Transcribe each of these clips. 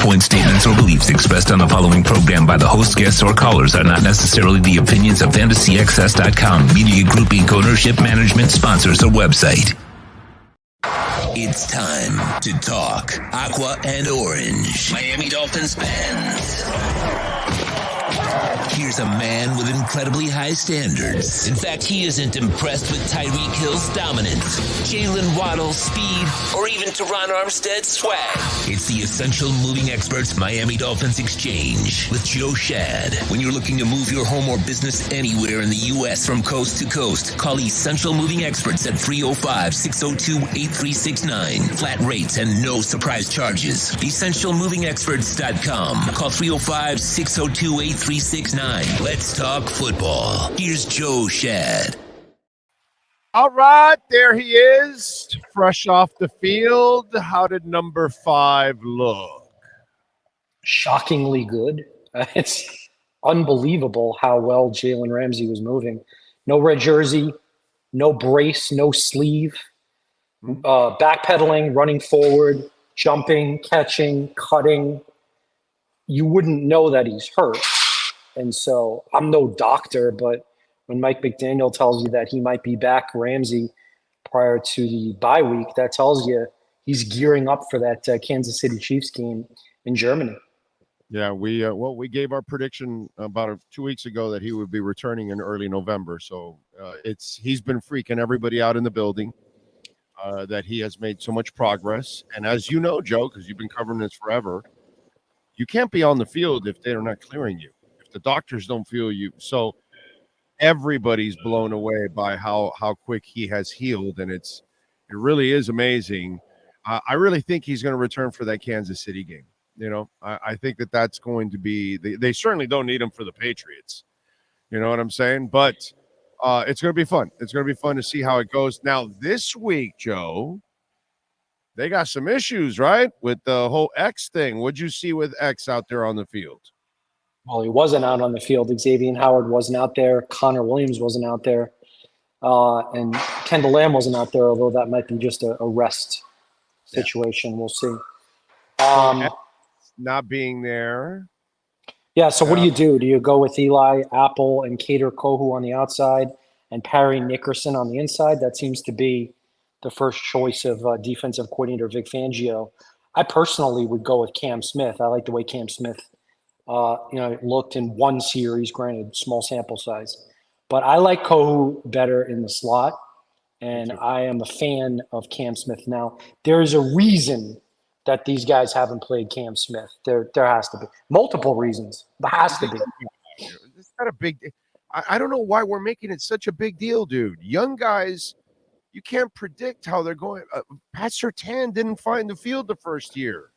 viewpoint statements or beliefs expressed on the following program by the host, guests, or callers are not necessarily the opinions of FantasyXS.com, Media Group Inc. ownership, management, sponsors, or website. It's time to talk Aqua and Orange. Miami Dolphins fans. Here's a man with incredibly high standards. In fact, he isn't impressed with Tyreek Hill's dominance, Jaylen Waddle's speed, or even Teron Armstead's swag. It's the Essential Moving Experts Miami Dolphins Exchange with Joe Schad. When you're looking to move your home or business anywhere in the U.S. from coast to coast, call Essential Moving Experts at 305-602-8369. Flat rates and no surprise charges. EssentialMovingExperts.com. Call 305-602-8369. Let's talk football. Here's Joe Schad. All right, there he is, fresh off the field. How did number 5 look? Shockingly good. It's unbelievable how well Jaylen Ramsey was moving. No red jersey, no brace, no sleeve, backpedaling, running forward, jumping, catching, cutting. You wouldn't know that he's hurt. And so I'm no doctor, but when Mike McDaniel tells you that he might be back Ramsey prior to the bye week, that tells you he's gearing up for that Kansas City Chiefs game in Germany. Yeah, we gave our prediction about 2 weeks ago that he would be returning in early November. So he's been freaking everybody out in the building that he has made so much progress. And as you know, Joe, because you've been covering this forever, you can't be on the field if they're not clearing you. The doctors don't feel you. So everybody's blown away by how quick he has healed. And it really is amazing. I really think he's going to return for that Kansas City game. You know, I think that's going to be, they certainly don't need him for the Patriots. You know what I'm saying? But it's going to be fun. It's going to be fun to see how it goes. Now this week, Joe, they got some issues, right? With the whole X thing. What'd you see with X out there on the field? Well, he wasn't out on the field. Xavier Howard wasn't out there. Connor Williams wasn't out there. And Kendall Lamb wasn't out there, although that might be just a rest situation. Yeah. We'll see. Not being there. Yeah, so what do? Do you go with Eli Apple and Kader Kohu on the outside and Parry Nickerson on the inside? That seems to be the first choice of defensive coordinator Vic Fangio. I personally would go with Cam Smith. I like the way Cam Smith looked in one series, granted small sample size, but I like Kohu better in the slot, and I am a fan of Cam Smith. Now, there is a reason that these guys haven't played Cam Smith. There has to be multiple reasons. There has to be. It's not a big. I don't know why we're making it such a big deal, dude. Young guys, you can't predict how they're going. Pat Surtain didn't find the field the first year.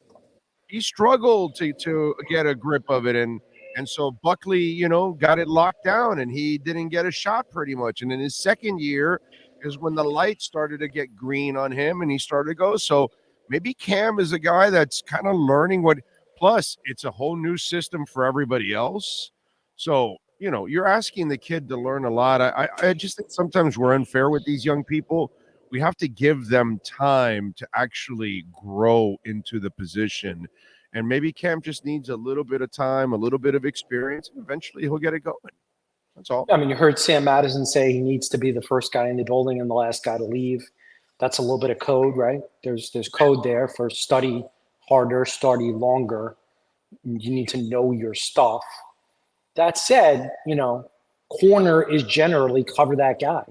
He struggled to get a grip of it, and so Buckley, got it locked down, and he didn't get a shot pretty much. And in his second year is when the light started to get green on him, and he started to go. So maybe Cam is a guy that's kind of learning what. Plus, it's a whole new system for everybody else. So you're asking the kid to learn a lot. I just think sometimes we're unfair with these young people. We have to give them time to actually grow into the position. And maybe Cam just needs a little bit of time, a little bit of experience, and eventually he'll get it going. That's all. I mean, you heard Sam Madison say he needs to be the first guy in the building and the last guy to leave. That's a little bit of code, right? There's code there for study harder, study longer. You need to know your stuff. That said, corner is generally cover that guy.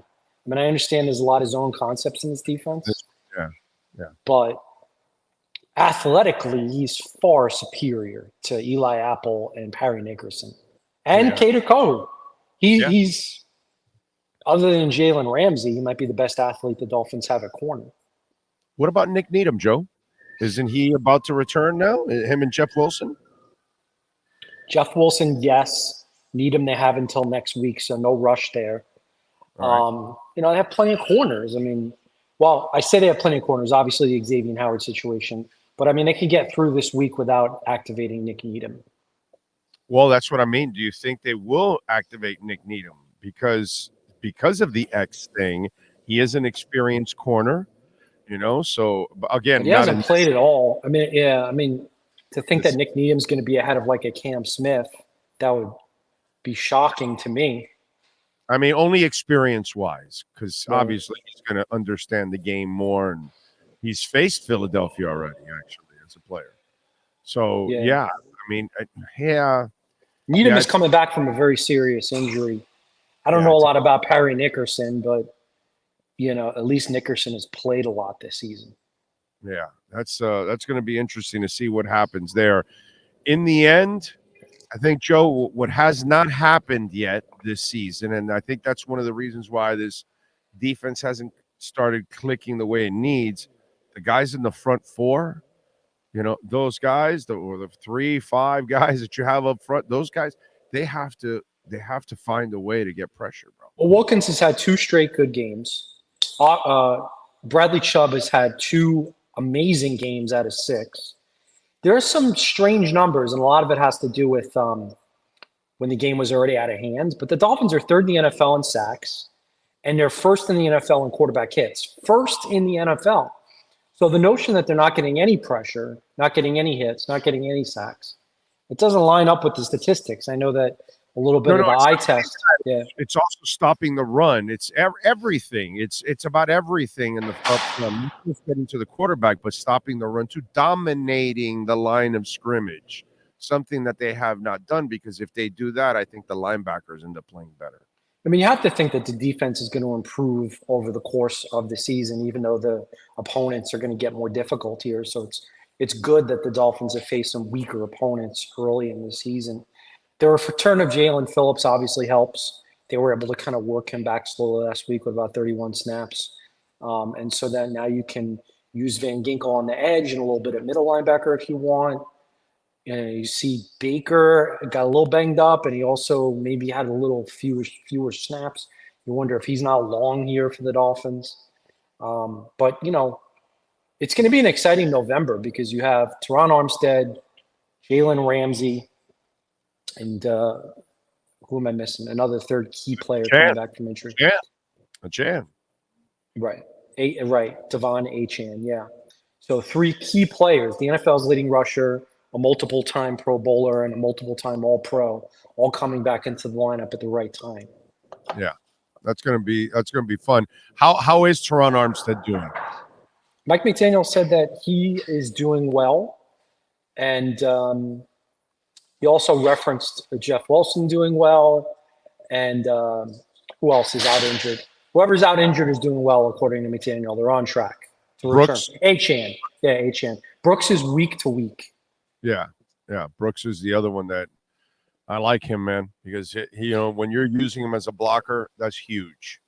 I mean, I understand there's a lot of zone concepts in this defense. Yeah. But athletically, he's far superior to Eli Apple and Parry Nickerson. And Kader Kohu. He's, other than Jaylen Ramsey, he might be the best athlete the Dolphins have at corner. What about Nick Needham, Joe? Isn't he about to return now? Him and Jeff Wilson? Jeff Wilson, yes. Needham they have until next week, so no rush there. Right. They have plenty of corners. I mean, I say they have plenty of corners, obviously the Xavier Howard situation, but I mean, they can get through this week without activating Nick Needham. Well, that's what I mean. Do you think they will activate Nick Needham? Because of the X thing, he is an experienced corner, so again, but he hasn't played at all. I mean, To think that Nick Needham's going to be ahead of like a Cam Smith, that would be shocking to me. I mean, only experience-wise, because Right. obviously he's going to understand the game more, and he's faced Philadelphia already, actually, as a player. So, yeah, I mean, Needham is coming back from a very serious injury. I don't know a lot about Perry Nickerson, but, at least Nickerson has played a lot this season. Yeah, that's going to be interesting to see what happens there. In the end, I think, Joe, what has not happened yet this season, and I think that's one of the reasons why this defense hasn't started clicking the way it needs, the guys in the front four, those guys, or the 3-5 guys that you have up front, those guys, they have to find a way to get pressure, bro. Well, Wilkins has had 2 straight good games. Bradley Chubb has had 2 amazing games out of 6. There are some strange numbers, and a lot of it has to do with when the game was already out of hand. But the Dolphins are 3rd in the NFL in sacks, and they're 1st in the NFL in quarterback hits. 1st in the NFL. So the notion that they're not getting any pressure, not getting any hits, not getting any sacks, it doesn't line up with the statistics. I know that a little bit of the eye test. Yeah. It's also stopping the run. It's everything. It's about everything in the front, not just getting to the quarterback, but stopping the run, to dominating the line of scrimmage, something that they have not done, because if they do that, I think the linebackers end up playing better. I mean, you have to think that the defense is going to improve over the course of the season, even though the opponents are going to get more difficult here. So it's good that the Dolphins have faced some weaker opponents early in the season. The return of Jalen Phillips obviously helps. They were able to kind of work him back slowly last week with about 31 snaps. And so then now you can use Van Ginkel on the edge and a little bit at middle linebacker if you want. You see Baker got a little banged up, and he also maybe had a little fewer snaps. You wonder if he's not long here for the Dolphins. But, it's going to be an exciting November because you have Teron Armstead, Jaylen Ramsey, and who am I missing? Another 3rd key player coming back from injury. Jan. Right. Devon Achane, yeah. So 3 key players, the NFL's leading rusher, a multiple-time Pro Bowler, and a multiple-time All-Pro, all coming back into the lineup at the right time. Yeah, that's gonna be fun. How is Teron Armstead doing? Mike McDaniel said that he is doing well, and he also referenced Jeff Wilson doing well, and who else is out injured? Whoever's out injured is doing well, according to McDaniel. They're on track to return. Achane. Yeah, Achane. Brooks is week to week. Yeah. Brooks is the other one that I like him, man, because he, when you're using him as a blocker, that's huge.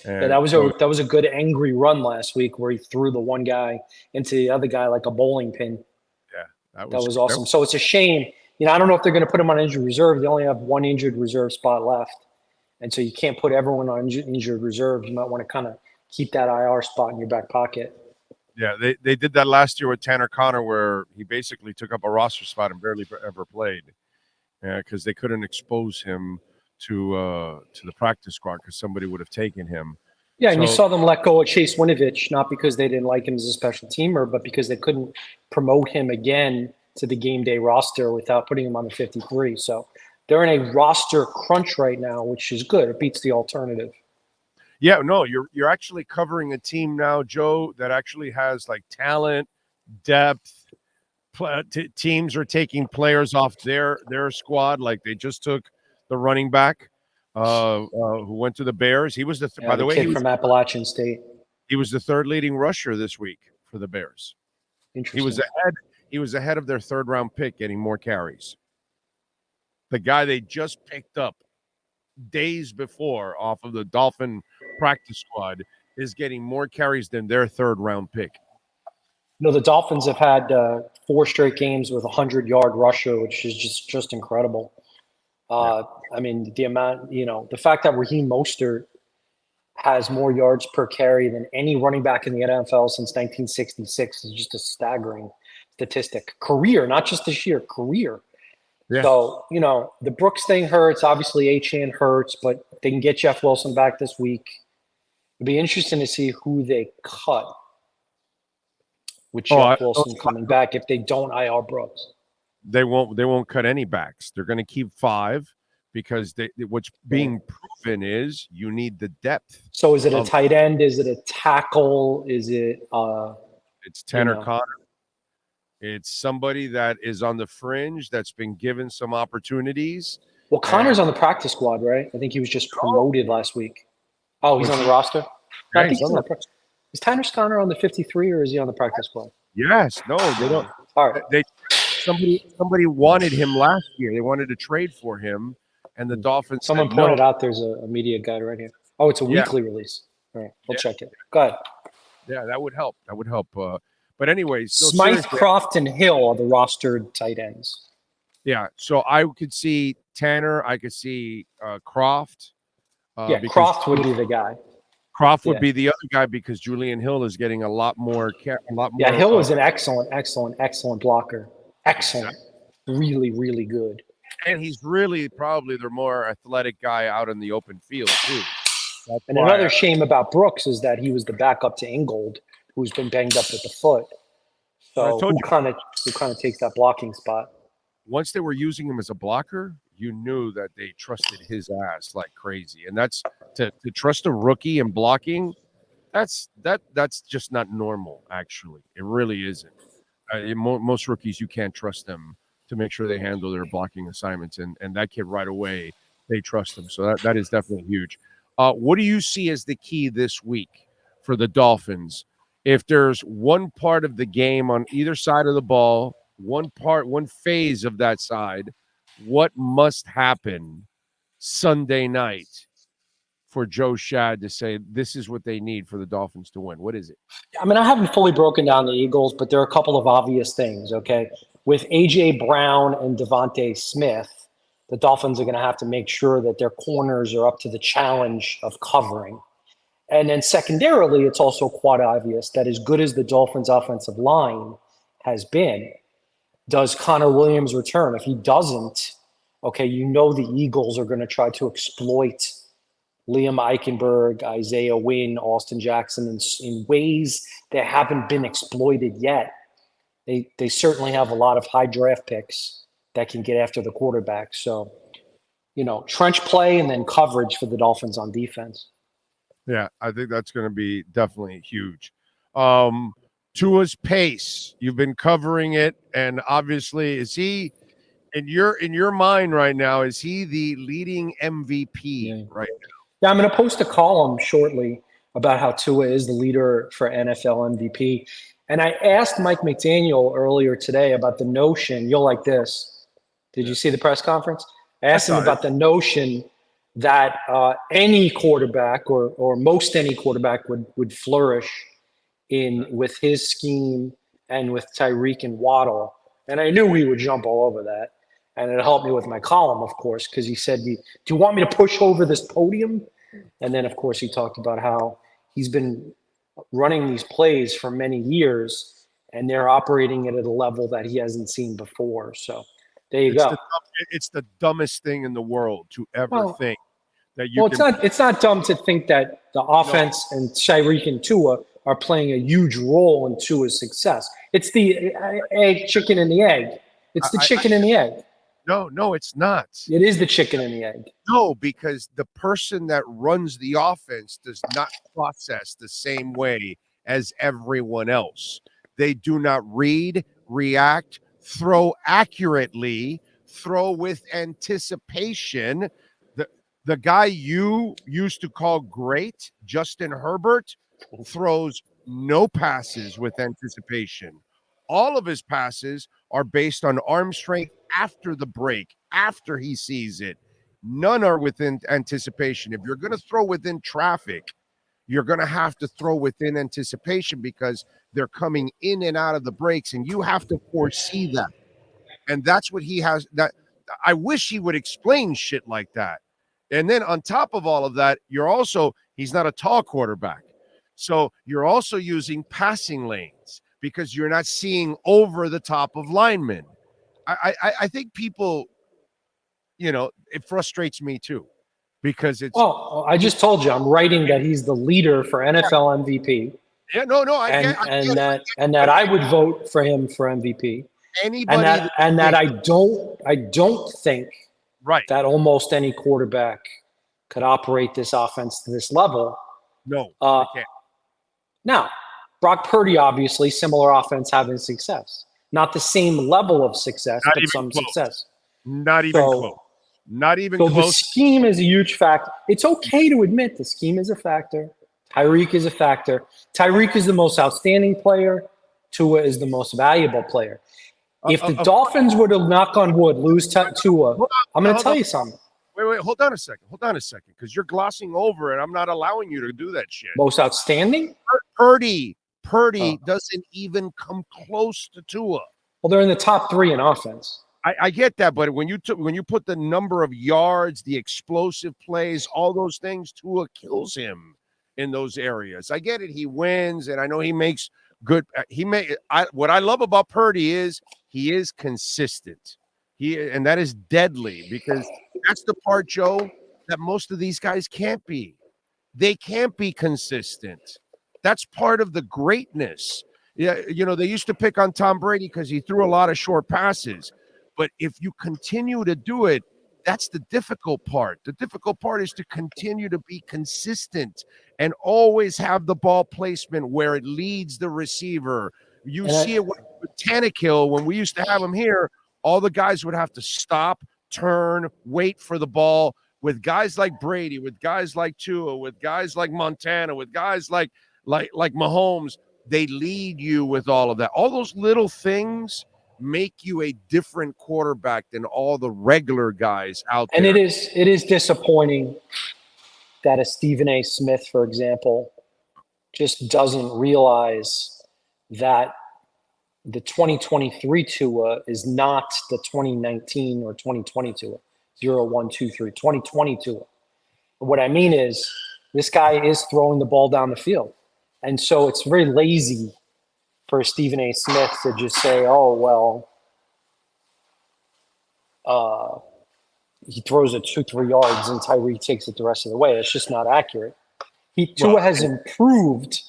And that was a good angry run last week where he threw the one guy into the other guy like a bowling pin. Yeah, that was awesome. So it's a shame. I don't know if they're going to put him on injured reserve. They only have 1 injured reserve spot left, and so you can't put everyone on injured reserve. You might want to kind of keep that IR spot in your back pocket. Yeah, they did that last year with Tanner Connor, where he basically took up a roster spot and barely ever played, because they couldn't expose him to the practice squad because somebody would have taken him. Yeah, and you saw them let go of Chase Winovich, not because they didn't like him as a special teamer, but because they couldn't promote him again to the game day roster without putting him on the 53. So they're in a roster crunch right now, which is good. It beats the alternative. Yeah, no, you're actually covering a team now, Joe, that actually has like talent, depth. Teams are taking players off their squad. Like they just took the running back who went to the Bears. He was by the way, kid from Appalachian State. He was the 3rd leading rusher this week for the Bears. Interesting. He was ahead of their 3rd round pick, getting more carries. The guy they just picked up days before off of the Dolphin practice squad is getting more carries than their 3rd round pick. The Dolphins have had 4 straight games with a 100-yard rusher, which is just incredible. I mean, the amount, the fact that Raheem Mostert has more yards per carry than any running back in the NFL since 1966 is just a staggering statistic. Career, not just this year, career. Yeah. So, the Brooks thing hurts. Obviously, Achane hurts, but they can get Jeff Wilson back this week. It'd be interesting to see who they cut. with Jeff Wilson coming back if they don't IR Brooks. They won't cut any backs. They're going to keep 5 because what's being proven is you need the depth. So is it a tight end? Is it a tackle? Is it it's Tanner Connor. It's somebody that is on the fringe that's been given some opportunities. Well, Connor's on the practice squad, right? I think he was just promoted last week. Oh, he's on the roster? No, I think he's on the practice. Is Tanner Connor on the 53 or is he on the practice squad? Yes. No, they don't. All right. Somebody wanted him last year. They wanted to trade for him, and the Dolphins. Someone pointed out there's a media guide right here. Oh, it's a weekly release. All right, we'll check it. Go ahead. Yeah, that would help. But anyways, Smythe, Croft, and Hill are the rostered tight ends. Yeah, so I could see Tanner. I could see Croft. Croft would be the guy. Croft would be the other guy because Julian Hill is getting a lot more. Yeah, Hill is an excellent blocker. Excellent. Really, really good. And he's really probably the more athletic guy out in the open field, too. And another shame about Brooks is that he was the backup to Ingold, who's been banged up with the foot. So who kind of takes that blocking spot? Once they were using him as a blocker, you knew that they trusted his ass like crazy. And that's to trust a rookie in blocking, that's just not normal, actually. It really isn't. Most rookies, you can't trust them to make sure they handle their blocking assignments. And that kid right away, they trust him. So that is definitely huge. What do you see as the key this week for the Dolphins? If there's one part of the game on either side of the ball, one phase of that side, what must happen Sunday night for Joe Schad to say this is what they need for the Dolphins to win? What is it? I mean, I haven't fully broken down the Eagles, but there are a couple of obvious things, okay? With A.J. Brown and Devontae Smith, the Dolphins are going to have to make sure that their corners are up to the challenge of covering. And then secondarily, it's also quite obvious that as good as the Dolphins' offensive line has been, does Connor Williams return? If he doesn't, okay, you know the Eagles are going to try to exploit Liam Eichenberg, Isaiah Wynn, Austin Jackson in ways that haven't been exploited yet. They certainly have a lot of high draft picks that can get after the quarterback. So, trench play and then coverage for the Dolphins on defense. Yeah, I think that's going to be definitely huge. Tua's pace, you've been covering it, and obviously, is he in your mind right now? Is he the leading MVP right now? Yeah, I'm going to post a column shortly about how Tua is the leader for NFL MVP. And I asked Mike McDaniel earlier today about the notion. You'll like this. Did you see the press conference? I asked him about the notion that any quarterback or most any quarterback would flourish with his scheme and with Tyreek and Waddle. And I knew he would jump all over that. And it helped me with my column, of course, because he said, do you want me to push over this podium? And then, of course, he talked about how he's been running these plays for many years, and they're operating it at a level that he hasn't seen before. So there you go. It's the dumbest thing in the world to ever think that you it's not dumb to think that the offense and Tyreek and Tua are playing a huge role in Tua's success. It's the chicken and the egg. It's the chicken and the egg. No, it's not. It is the chicken and the egg. No, because the person that runs the offense does not process the same way as everyone else. They do not read, react, throw accurately, throw with anticipation. The guy you used to call great, Justin Herbert, throws no passes with anticipation. All of his passes are based on arm strength after the break, after he sees it. None are within anticipation. If you're going to throw within traffic, you're going to have to throw within anticipation because they're coming in and out of the breaks, and you have to foresee that. And that's what he has. That I wish he would explain shit like that. And then on top of all of that, he's not a tall quarterback. So you're also using passing lanes because you're not seeing over the top of linemen. I think people, it frustrates me too because it's. Well, I just told you I'm writing that he's the leader for NFL MVP. Yeah, no, I and get, I get it. that I would vote for him for MVP, Anybody and that I don't think right? that almost any quarterback could operate this offense to this level. No, Uh, they can't. Now, Brock Purdy, obviously, similar offense having success. Not the same level of success, Not but even some close. success. Not even close. Not even So the close. scheme is a huge factor. It's okay to admit the scheme is a factor. Tyreek is a factor. Tyreek is the most outstanding player. Tua is the most valuable player. If the Dolphins were to, knock on wood, lose Tua, I'm going to tell you something. Wait, hold on a second, because you're glossing over it. I'm not allowing you to do that shit. Most outstanding? Purdy doesn't even come close to Tua. Well, they're in the top 3 in offense. I get that, but when you put the number of yards, the explosive plays, all those things, Tua kills him in those areas. I get it. He wins, and I know he makes good. What I love about Purdy is he is consistent. And that is deadly, because that's the part, Joe, that most of these guys can't be. They can't be consistent. That's part of the greatness. Yeah, they used to pick on Tom Brady because he threw a lot of short passes. But if you continue to do it, that's the difficult part. The difficult part is to continue to be consistent and always have the ball placement where it leads the receiver. You see it with Tannehill when we used to have him here. All the guys would have to stop, turn, wait for the ball. With guys like Brady, with guys like Tua, with guys like Montana, with guys like Mahomes, they lead you with all of that. All those little things make you a different quarterback than all the regular guys out there. And it is disappointing that a Stephen A. Smith, for example, just doesn't realize that the 2023 Tua is not the 2019 or 2020 Tua. 0, 1, 2, 3, 2020 Tua. What I mean is this guy is throwing the ball down the field. And so it's very lazy for Stephen A. Smith to just say, oh, well, he throws it 2-3 yards and Tyreek takes it the rest of the way. It's just not accurate. Tua has improved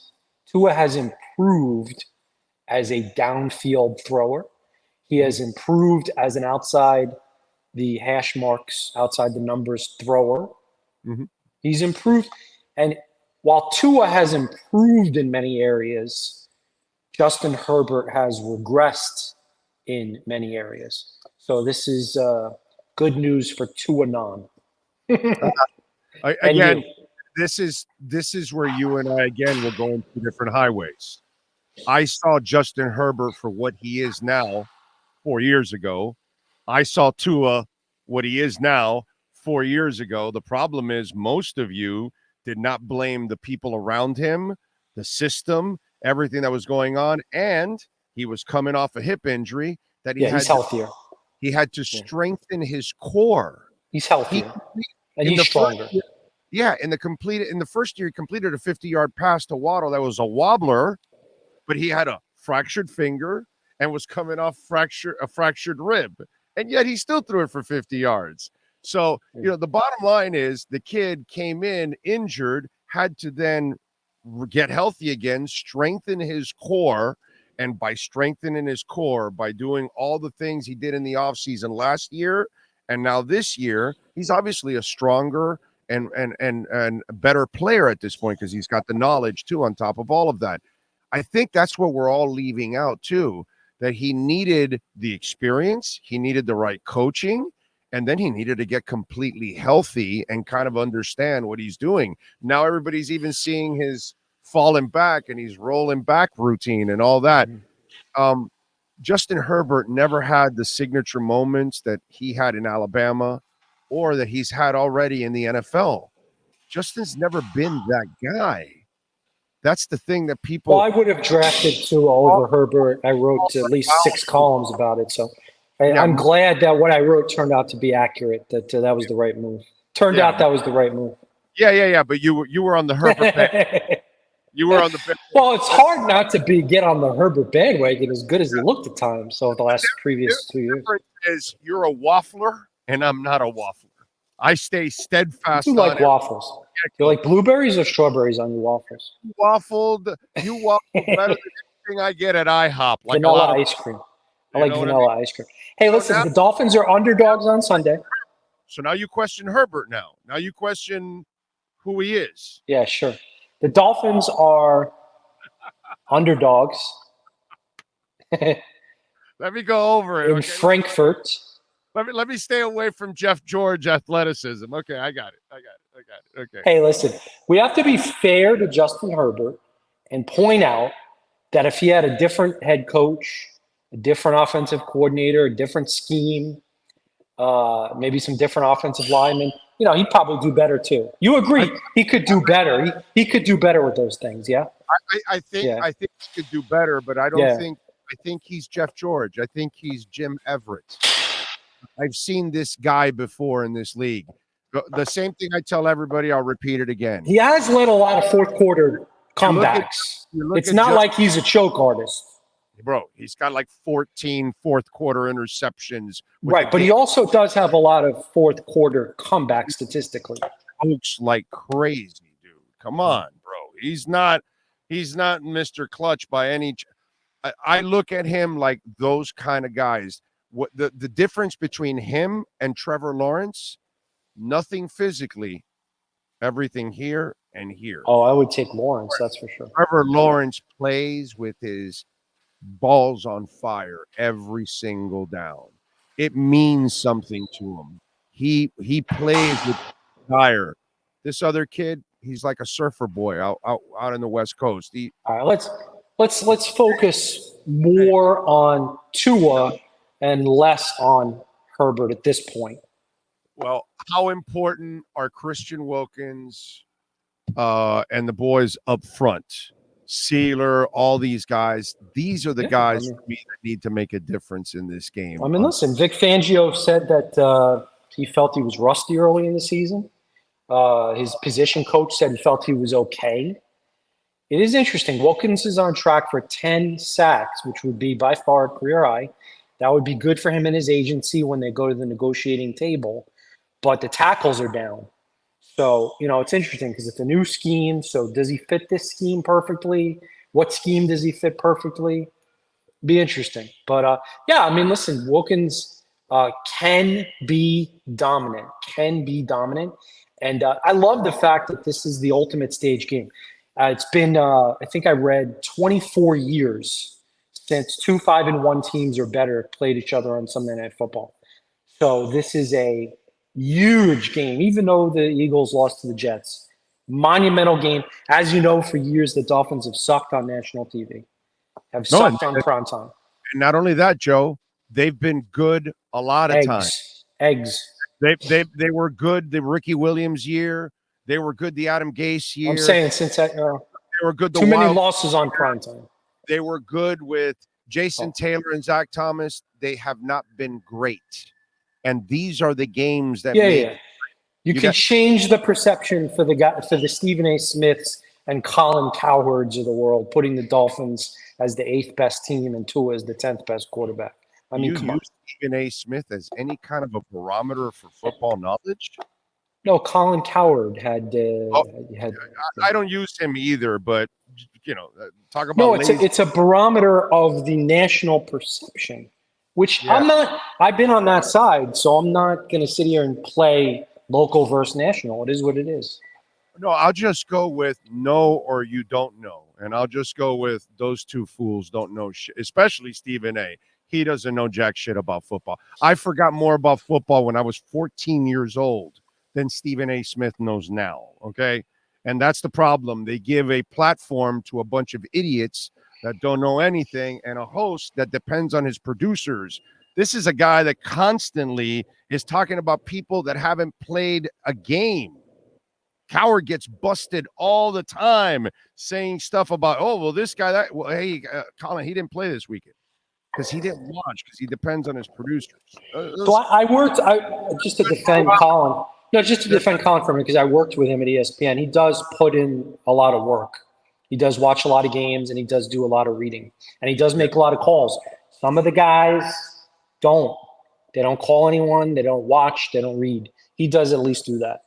as a downfield thrower. He has improved as an outside the hash marks, outside the numbers thrower. Mm-hmm. He's improved. And while Tua has improved in many areas, Justin Herbert has regressed in many areas. So this is good news for Tua-non. Again, this is where you and I, again, will go into different highways. I saw Justin Herbert for what he is now 4 years ago. I saw Tua what he is now 4 years ago. The problem is most of you did not blame the people around him, the system, everything that was going on, and he was coming off a hip injury that he's healthier. He had to strengthen his core. He's healthier, and he's stronger. In the first year, he completed a 50-yard pass to Waddle that was a wobbler, but he had a fractured finger and was coming off a fractured rib, and yet he still threw it for 50 yards. So, the bottom line is the kid came in injured, had to then get healthy again, strengthen his core, and by strengthening his core, by doing all the things he did in the offseason last year and now this year, he's obviously a stronger and a better player at this point because he's got the knowledge, too, on top of all of that. I think that's what we're all leaving out, too, that he needed the experience, he needed the right coaching, and then he needed to get completely healthy and kind of understand what he's doing. Now everybody's even seeing his falling back and he's rolling back routine and all that. Justin Herbert never had the signature moments that he had in Alabama or that he's had already in the NFL. Justin's never been that guy. That's the thing that people... Well, I would have drafted Tua over Herbert. I wrote at least 6 columns about it. So I'm glad that what I wrote turned out to be accurate, that was the right move. Turned out that was the right move. Yeah. But you were on the Herbert bandwagon. You were on the bandwagon. Well, it's hard not to get on the Herbert bandwagon as good as he looked at times. So the previous 2 years. The difference is you're a waffler and I'm not a waffler. I stay steadfast You on like it. waffles. You like blueberries or strawberries on your waffles? You waffled better than anything I get at IHOP. Like a Vanilla lot of ice cream. I you like know what I vanilla ice cream. Hey, So listen, now- the Dolphins are underdogs on Sunday. So now you question Herbert now. Now you question who he is. Yeah, sure. The Dolphins are underdogs Let me go over it. in Okay. Frankfurt. Let me stay away from Jeff George athleticism. Okay, I got it. Okay. Hey, listen, we have to be fair to Justin Herbert and point out that if he had a different head coach, a different offensive coordinator, a different scheme, maybe some different offensive linemen, he'd probably do better too. You agree? He could do better. He could do better with those things. Yeah. I think Yeah. he could do better, but I don't Yeah. think I think he's Jeff George. I think he's Jim Everett. I've seen this guy before in this league. The same thing I tell everybody, I'll repeat it again. He has led a lot of fourth quarter comebacks. It's not like he's a choke artist. Bro, he's got like 14 fourth quarter interceptions. Right, but he also does have a lot of fourth quarter comebacks statistically. Looks like crazy, dude. Come on, bro. He's not Mr. Clutch by any I look at him like those kind of guys. What the difference between him and Trevor Lawrence? Nothing physically, everything here and here. Oh, I would take Lawrence, that's for sure. Trevor Lawrence plays with his balls on fire every single down. It means something to him. He plays with fire. This other kid, he's like a surfer boy out in the West Coast. All right, let's focus more on Tua and less on Herbert at this point. Well, how important are Christian Wilkins and the boys up front? Sealer, all these guys. These are the guys for me that need to make a difference in this game. I mean, listen, Vic Fangio said that he felt he was rusty early in the season. His position coach said he felt he was okay. It is interesting. Wilkins is on track for 10 sacks, which would be by far a career high. That would be good for him and his agency when they go to the negotiating table. But the tackles are down. So, it's interesting because it's a new scheme. So does he fit this scheme perfectly? What scheme does he fit perfectly? Be interesting. But, listen, Wilkins can be dominant. And I love the fact that this is the ultimate stage game. It's been, I think I read 24 years since 2 5-1 teams or better played each other on Sunday Night Football. So this is a huge game, even though the Eagles lost to the Jets. Monumental game. As you know, for years, the Dolphins have sucked on national TV, sucked on prime time. And not only that, Joe, they've been good a lot of times. Eggs. They were good the Ricky Williams year. They were good the Adam Gase year. I'm saying since that, they were good. Too many losses on prime time. They were good with Jason Taylor and Zach Thomas. They have not been great. And these are the games that You can change the perception for the Stephen A. Smiths and Colin Cowherds of the world, putting the Dolphins as the 8th best team and Tua as the 10th best quarterback. I mean, come on. Stephen A. Smith as any kind of a barometer for football knowledge? No, Colin Cowherd had. I don't use him either, but talk about. No, it's a barometer of the national perception, which I'm not. I've been on that side, so I'm not going to sit here and play local versus national. It is what it is. No, I'll just go with know or you don't know, and I'll just go with those two fools don't know shit, especially Stephen A. He doesn't know jack shit about football. I forgot more about football when I was 14 years old than Stephen A. Smith knows now, okay? And that's the problem. They give a platform to a bunch of idiots that don't know anything and a host that depends on his producers. This is a guy that constantly is talking about people that haven't played a game. Coward gets busted all the time saying stuff about, this guy, hey, Colin, he didn't play this weekend because he didn't watch because he depends on his producers. So I worked just to defend Colin. No, just to defend Colin for me, because I worked with him at ESPN. He does put in a lot of work. He does watch a lot of games, and he does do a lot of reading. And he does make a lot of calls. Some of the guys don't. They don't call anyone. They don't watch. They don't read. He does at least do that.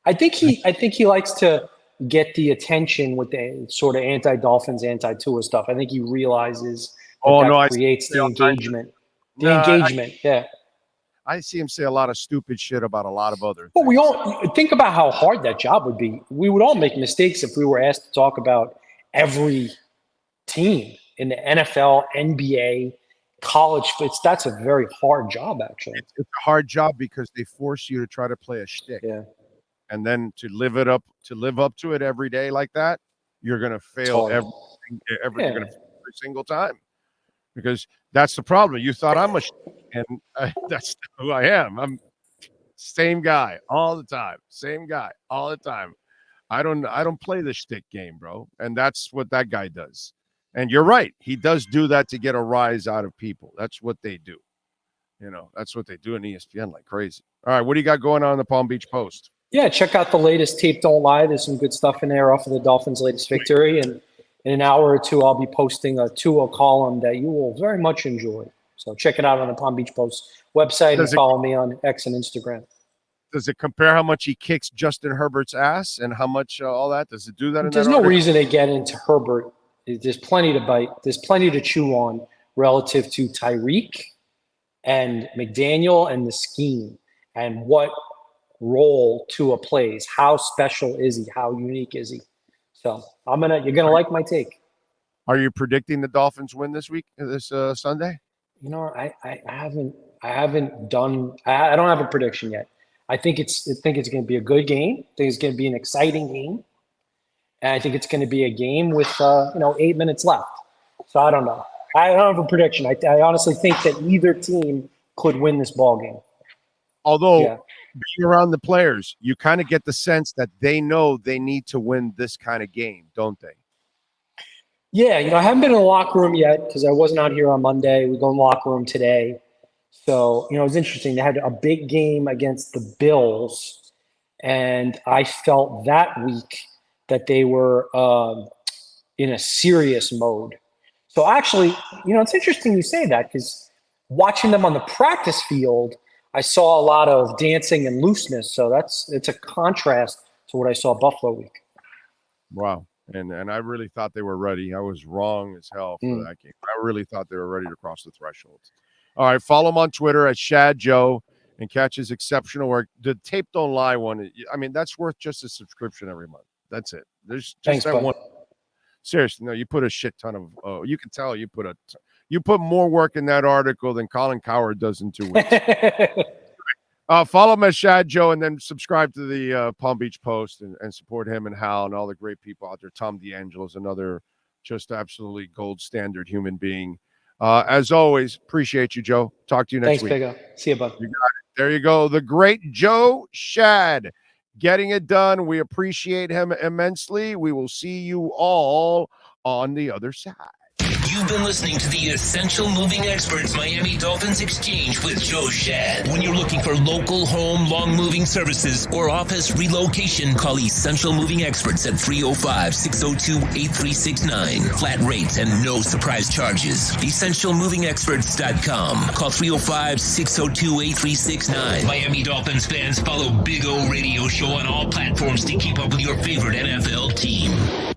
I think he likes to get the attention with the sort of anti-Dolphins, anti-Tua stuff. I think he realizes that creates the engagement. Yeah. I see him say a lot of stupid shit about a lot of other But things. we all think about how hard that job would be. We would all make mistakes if we were asked to talk about every team in the NFL, NBA, college. That's a very hard job, actually. It's a hard job because they force you to try to play a shtick. Yeah. And then to live up to it every day like that, you're going to fail every single time, because that's the problem. You thought I'm a shtick, and that's who I am. I'm same guy all the time. Same guy all the time. I don't play the shtick game, bro. And that's what that guy does. And you're right. He does do that to get a rise out of people. That's what they do. That's what they do in ESPN like crazy. All right. What do you got going on in the Palm Beach Post? Yeah, check out the latest Tape Don't Lie. There's some good stuff in there off of the Dolphins' latest victory. And in an hour or two, I'll be posting a Tua column that you will very much enjoy. So check it out on the Palm Beach Post website and follow me on X and Instagram. Does it compare how much he kicks Justin Herbert's ass and how much all that? Does it do that? There's no reason to get into Herbert. There's plenty to bite. There's plenty to chew on relative to Tyreek and McDaniel and the scheme and what role Tua plays. How special is he? How unique is he? So you're gonna like my take. Are you predicting the Dolphins win this Sunday? I haven't done. I don't have a prediction yet. I think it's going to be a good game. I think it's going to be an exciting game, and I think it's going to be a game with 8 minutes left. So I don't know. I don't have a prediction. I honestly think that either team could win this ball game. Although being around the players, you kind of get the sense that they know they need to win this kind of game, don't they? Yeah, I haven't been in the locker room yet because I wasn't out here on Monday. We go in the locker room today. So, it was interesting. They had a big game against the Bills, and I felt that week that they were in a serious mode. So actually, it's interesting you say that, because watching them on the practice field, I saw a lot of dancing and looseness. So it's a contrast to what I saw Buffalo week. Wow. And I really thought they were ready. I was wrong as hell for that game. I really thought they were ready to cross the threshold. All right, follow him on Twitter at Schad Joe and catch his exceptional work. The Tape Don't Lie one, that's worth just a subscription every month. That's it. There's just that one. Seriously, no, you put a shit ton of. You can tell you put more work in that article than Colin Cowherd does in 2 weeks. Follow him at Schad Joe, and then subscribe to the Palm Beach Post and support him and Hal and all the great people out there. Tom D'Angelo is another just absolutely gold standard human being. As always, appreciate you, Joe. Talk to you next week. Thanks, Big O. See you, bud. You got it. There you go. The great Joe Schad getting it done. We appreciate him immensely. We will see you all on the other side. You've been listening to the Essential Moving Experts Miami Dolphins Exchange with Joe Schad. When you're looking for local home, long moving services, or office relocation, call Essential Moving Experts at 305-602-8369. Flat rates and no surprise charges. EssentialMovingExperts.com. Call 305-602-8369. Miami Dolphins fans, follow Big O Radio Show on all platforms to keep up with your favorite NFL team.